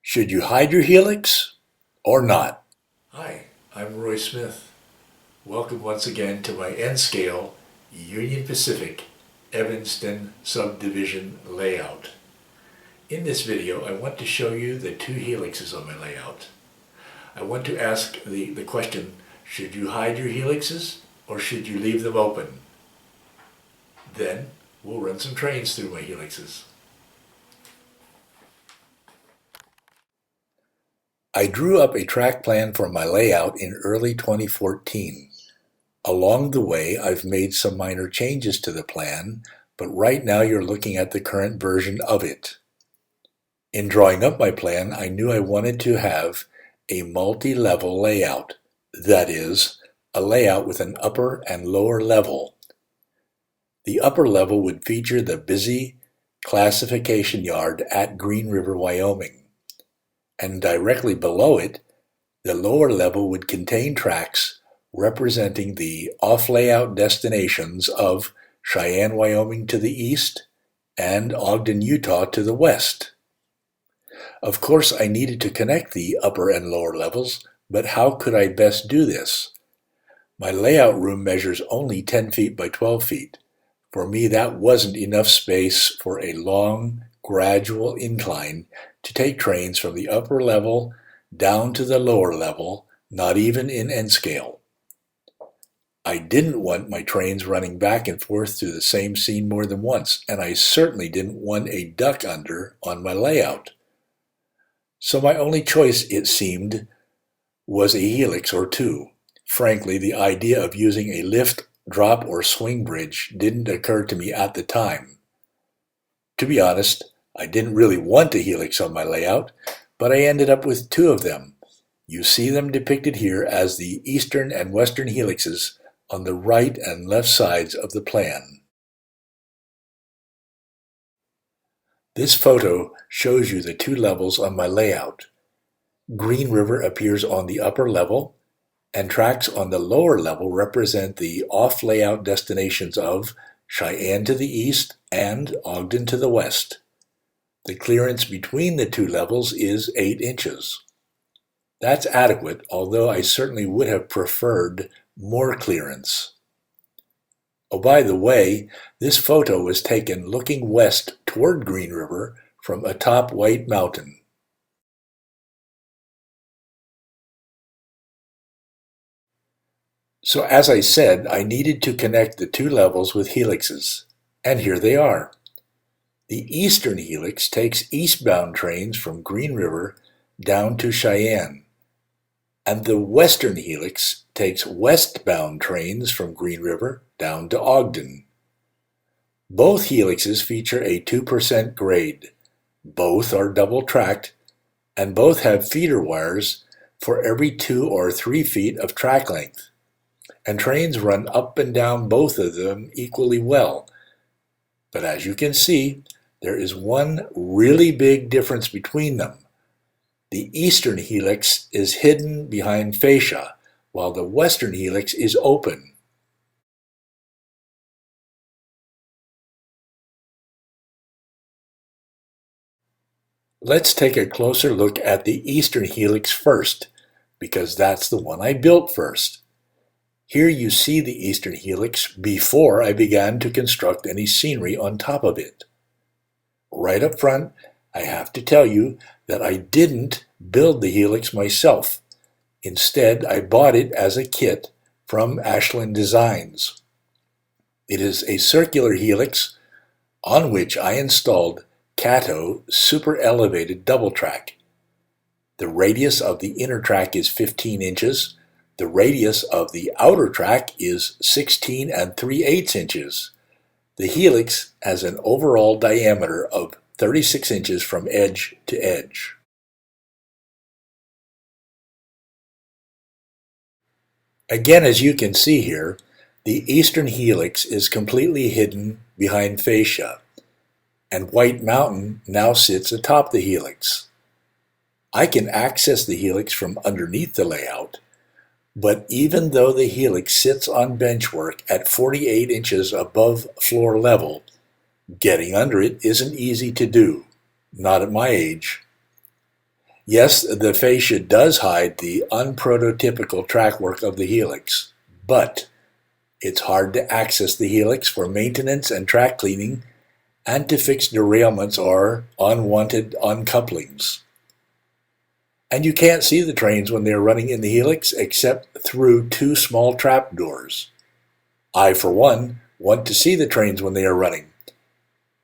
Should you hide your helix or not? Hi, I'm Roy Smith. Welcome once again to my N-scale Union Pacific Evanston subdivision layout. In this video, I want to show you the two helixes on my layout. I want to ask the question, should you hide your helixes or should you leave them open? Then we'll run some trains through my helixes. I drew up a track plan for my layout in early 2014. Along the way, I've made some minor changes to the plan, but right now you're looking at the current version of it. In drawing up my plan, I knew I wanted to have a multi-level layout. That is, a layout with an upper and lower level. The upper level would feature the busy classification yard at Green River, Wyoming. And directly below it, the lower level would contain tracks representing the off-layout destinations of Cheyenne, Wyoming to the east and Ogden, Utah to the west. Of course, I needed to connect the upper and lower levels, but how could I best do this? My layout room measures only 10 feet by 12 feet. For me, that wasn't enough space for a long, gradual incline to take trains from the upper level down to the lower level, not even in N-scale. I didn't want my trains running back and forth through the same scene more than once, and I certainly didn't want a duck under on my layout. So my only choice, it seemed, was a helix or two. Frankly, the idea of using a lift, drop, or swing bridge didn't occur to me at the time. To be honest, I didn't really want a helix on my layout, but I ended up with two of them. You see them depicted here as the eastern and western helixes on the right and left sides of the plan. This photo shows you the two levels on my layout. Green River appears on the upper level, and tracks on the lower level represent the off-layout destinations of Cheyenne to the east and Ogden to the west. The clearance between the two levels is 8 inches. That's adequate, although I certainly would have preferred more clearance. Oh, by the way, this photo was taken looking west toward Green River from atop White Mountain. So as I said, I needed to connect the two levels with helixes, and here they are. The eastern helix takes eastbound trains from Green River down to Cheyenne, and the western helix takes westbound trains from Green River down to Ogden. Both helixes feature a 2% grade. Both are double-tracked, and both have feeder wires for every 2 or 3 feet of track length. And trains run up and down both of them equally well. But as you can see, there is one really big difference between them. The eastern helix is hidden behind fascia, while the western helix is open. Let's take a closer look at the eastern helix first, because that's the one I built first. Here you see the eastern helix before I began to construct any scenery on top of it. Right up front, I have to tell you that I didn't build the helix myself. Instead, I bought it as a kit from Ashland Designs. It is a circular helix on which I installed Cato super elevated double track. The radius of the inner track is 15 inches. The radius of the outer track is 16 3/8 inches. The helix has an overall diameter of 36 inches from edge to edge. Again, as you can see here, the eastern helix is completely hidden behind fascia, and White Mountain now sits atop the helix. I can access the helix from underneath the layout, but even though the helix sits on benchwork at 48 inches above floor level, getting under it isn't easy to do, not at my age. Yes, the fascia does hide the unprototypical track work of the helix, but it's hard to access the helix for maintenance and track cleaning and to fix derailments or unwanted uncouplings. And you can't see the trains when they're running in the helix except through two small trap doors. I, for one, want to see the trains when they are running,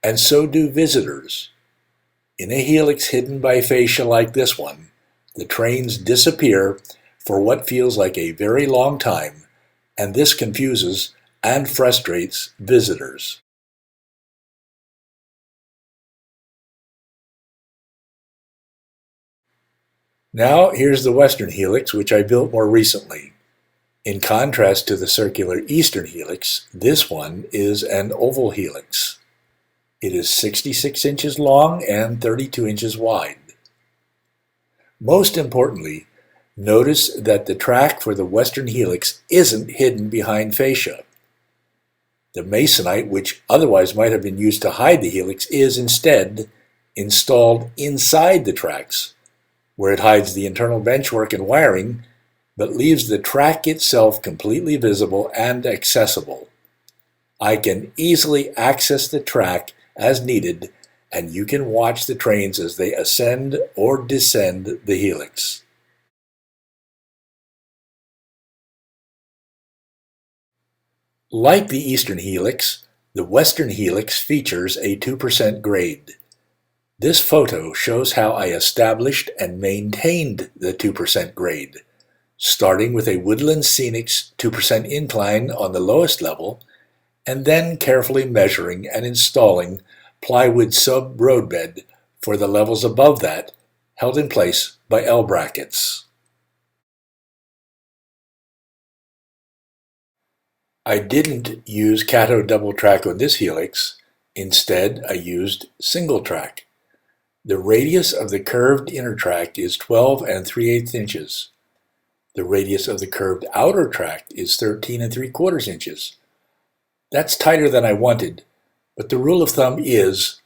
and so do visitors. In a helix hidden by fascia like this one, the trains disappear for what feels like a very long time, and this confuses and frustrates visitors. Now here's the western helix, which I built more recently. In contrast to the circular eastern helix, this one is an oval helix. It is 66 inches long and 32 inches wide. Most importantly, notice that the track for the western helix isn't hidden behind fascia. The masonite, which otherwise might have been used to hide the helix, is instead installed inside the tracks, where it hides the internal benchwork and wiring, but leaves the track itself completely visible and accessible. I can easily access the track as needed, and you can watch the trains as they ascend or descend the helix. Like the eastern helix, the western helix features a 2% grade. This photo shows how I established and maintained the 2% grade, starting with a Woodland Scenics 2% incline on the lowest level, and then carefully measuring and installing plywood sub-roadbed for the levels above that, held in place by L brackets. I didn't use cathode double track on this helix. Instead, I used single track. The radius of the curved inner track is 12 3/8 inches. The radius of the curved outer track is 13 3/4 inches. That's tighter than I wanted, but the rule of thumb is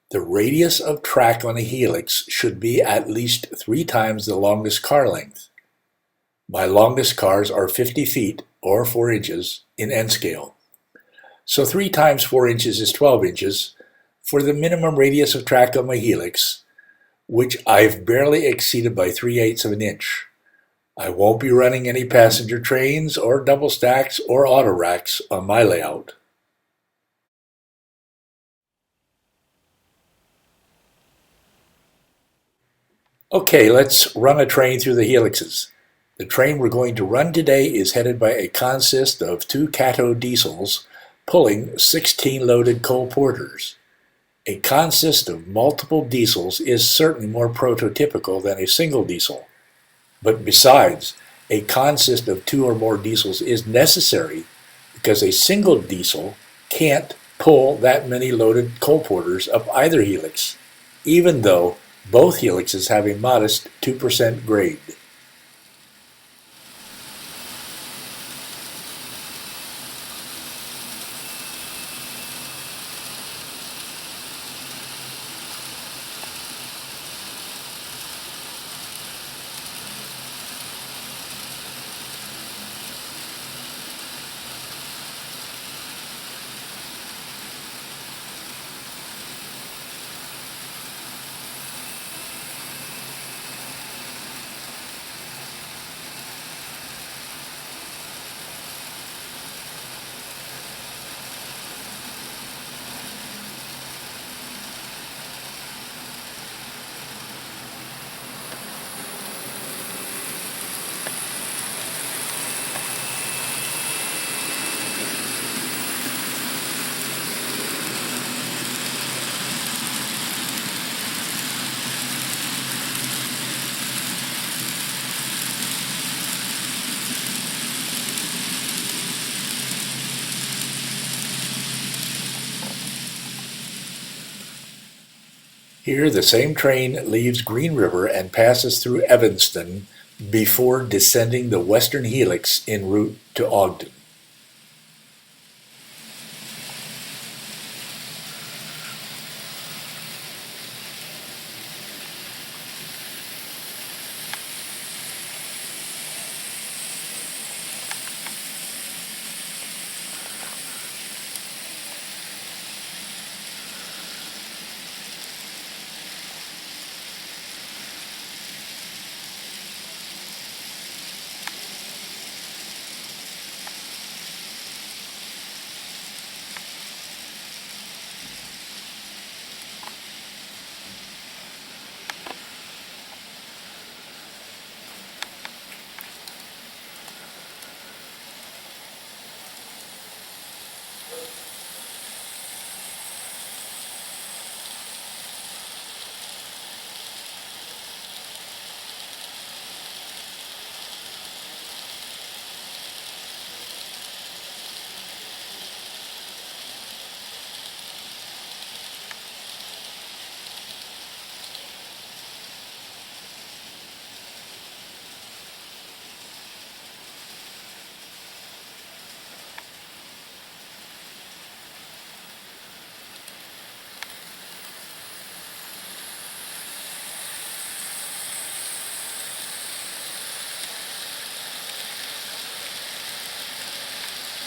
the radius of track on a helix should be at least 3 times the longest car length. My longest cars are 50 feet or 4 inches in N scale. So 3 times 4 inches is 12 inches for the minimum radius of track on my helix, which I've barely exceeded by 3/8 of an inch. I won't be running any passenger trains or double stacks or auto racks on my layout. Okay, let's run a train through the helixes. The train we're going to run today is headed by a consist of 2 cathode diesels pulling 16 loaded coal porters. A consist of multiple diesels is certainly more prototypical than a single diesel. But besides, a consist of 2 or more diesels is necessary because a single diesel can't pull that many loaded coal porters up either helix, even though both helixes have a modest 2% grade. Here, the same train leaves Green River and passes through Evanston before descending the western helix en route to Ogden.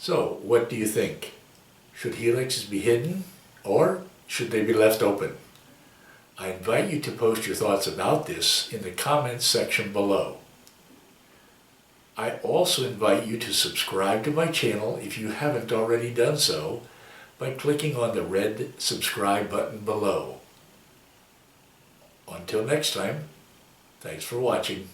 So, what do you think? Should helixes be hidden, or should they be left open? I invite you to post your thoughts about this in the comments section below. I also invite you to subscribe to my channel if you haven't already done so by clicking on the red subscribe button below. Until next time, thanks for watching.